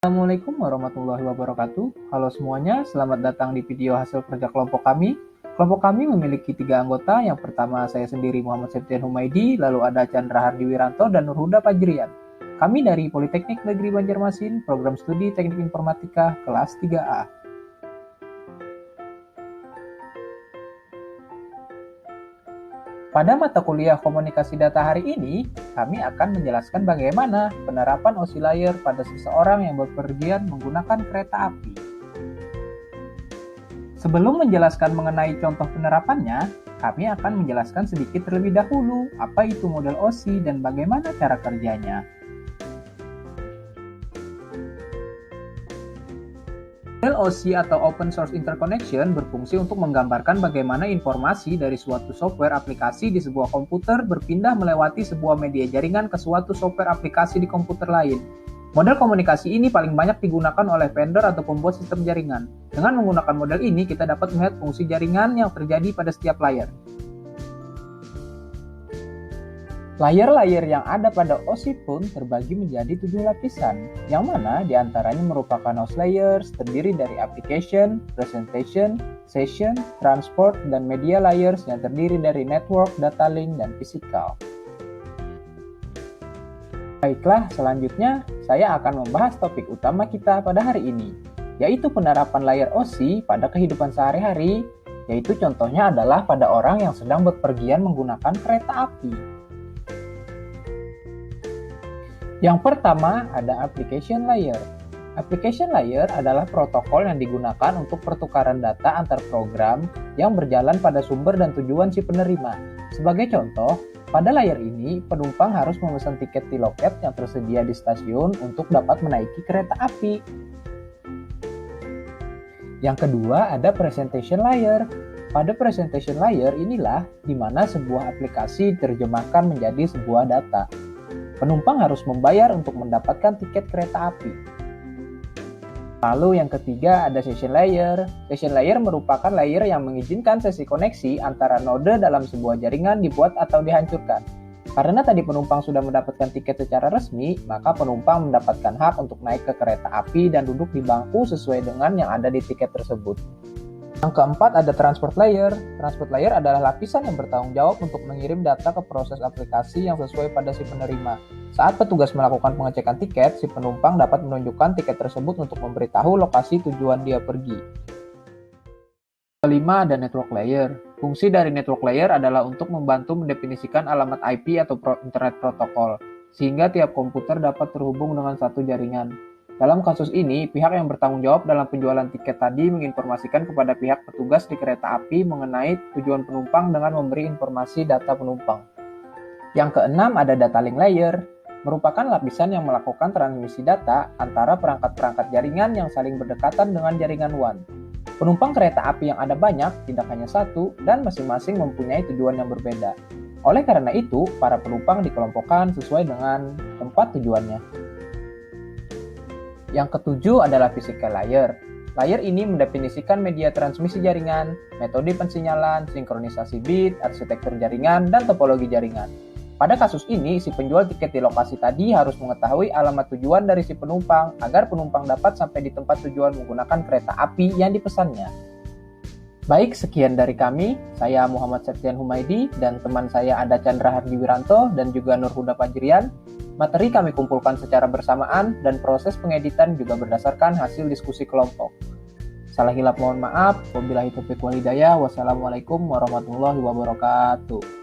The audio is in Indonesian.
Assalamualaikum warahmatullahi wabarakatuh. Halo semuanya, selamat datang di video hasil kerja kelompok kami. Kelompok kami memiliki 3 anggota. Yang pertama saya sendiri Muhammad Septian Humaydi, lalu ada Chandra Hardi Wiranto dan Nurhuda Fajrian. Kami dari Politeknik Negeri Banjarmasin, program studi Teknik Informatika kelas 3A. Pada mata kuliah komunikasi data hari ini, kami akan menjelaskan bagaimana penerapan OSI layer pada seseorang yang bepergian menggunakan kereta api. Sebelum menjelaskan mengenai contoh penerapannya, kami akan menjelaskan sedikit terlebih dahulu apa itu model OSI dan bagaimana cara kerjanya. Model OSI atau Open Source Interconnection berfungsi untuk menggambarkan bagaimana informasi dari suatu software aplikasi di sebuah komputer berpindah melewati sebuah media jaringan ke suatu software aplikasi di komputer lain. Model komunikasi ini paling banyak digunakan oleh vendor atau pembuat sistem jaringan. Dengan menggunakan model ini, kita dapat melihat fungsi jaringan yang terjadi pada setiap layer. Layer-layer yang ada pada OSI pun terbagi menjadi 7 lapisan, yang mana diantaranya merupakan host layers, terdiri dari application, presentation, session, transport, dan media layers yang terdiri dari network, data link, dan physical. Baiklah, selanjutnya saya akan membahas topik utama kita pada hari ini, yaitu penerapan layer OSI pada kehidupan sehari-hari, yaitu contohnya adalah pada orang yang sedang bepergian menggunakan kereta api. Yang pertama ada application layer. Application layer adalah protokol yang digunakan untuk pertukaran data antar program yang berjalan pada sumber dan tujuan si penerima. Sebagai contoh, pada layer ini penumpang harus memesan tiket di loket yang tersedia di stasiun untuk dapat menaiki kereta api. Yang kedua ada presentation layer. Pada presentation layer inilah di mana sebuah aplikasi diterjemahkan menjadi sebuah data. Penumpang harus membayar untuk mendapatkan tiket kereta api. Lalu yang ketiga ada session layer. Session layer merupakan layer yang mengizinkan sesi koneksi antara node dalam sebuah jaringan dibuat atau dihancurkan. Karena tadi penumpang sudah mendapatkan tiket secara resmi, maka penumpang mendapatkan hak untuk naik ke kereta api dan duduk di bangku sesuai dengan yang ada di tiket tersebut. Yang keempat ada transport layer. Transport layer adalah lapisan yang bertanggung jawab untuk mengirim data ke proses aplikasi yang sesuai pada si penerima. Saat petugas melakukan pengecekan tiket, si penumpang dapat menunjukkan tiket tersebut untuk memberitahu lokasi tujuan dia pergi. Kelima ada network layer. Fungsi dari network layer adalah untuk membantu mendefinisikan alamat IP atau internet protokol, sehingga tiap komputer dapat terhubung dengan satu jaringan. Dalam kasus ini, pihak yang bertanggung jawab dalam penjualan tiket tadi menginformasikan kepada pihak petugas di kereta api mengenai tujuan penumpang dengan memberi informasi data penumpang. Yang keenam ada data link layer, merupakan lapisan yang melakukan transmisi data antara perangkat-perangkat jaringan yang saling berdekatan dengan jaringan WAN. Penumpang kereta api yang ada banyak, tidak hanya satu, dan masing-masing mempunyai tujuan yang berbeda. Oleh karena itu, para penumpang dikelompokkan sesuai dengan tempat tujuannya. Yang ketujuh adalah physical layer. Layer ini mendefinisikan media transmisi jaringan, metode pensinyalan, sinkronisasi bit, arsitektur jaringan, dan topologi jaringan. Pada kasus ini, si penjual tiket di lokasi tadi harus mengetahui alamat tujuan dari si penumpang agar penumpang dapat sampai di tempat tujuan menggunakan kereta api yang dipesannya. Baik, sekian dari kami. Saya Muhammad Septian Humaydi dan teman saya ada Chandra Hardi Wiranto dan juga Nurhuda Fajrian. Materi kami kumpulkan secara bersamaan dan proses pengeditan juga berdasarkan hasil diskusi kelompok. Salah hilap mohon maaf. Wabillahi taufiq wal hidayah. Wassalamualaikum warahmatullahi wabarakatuh.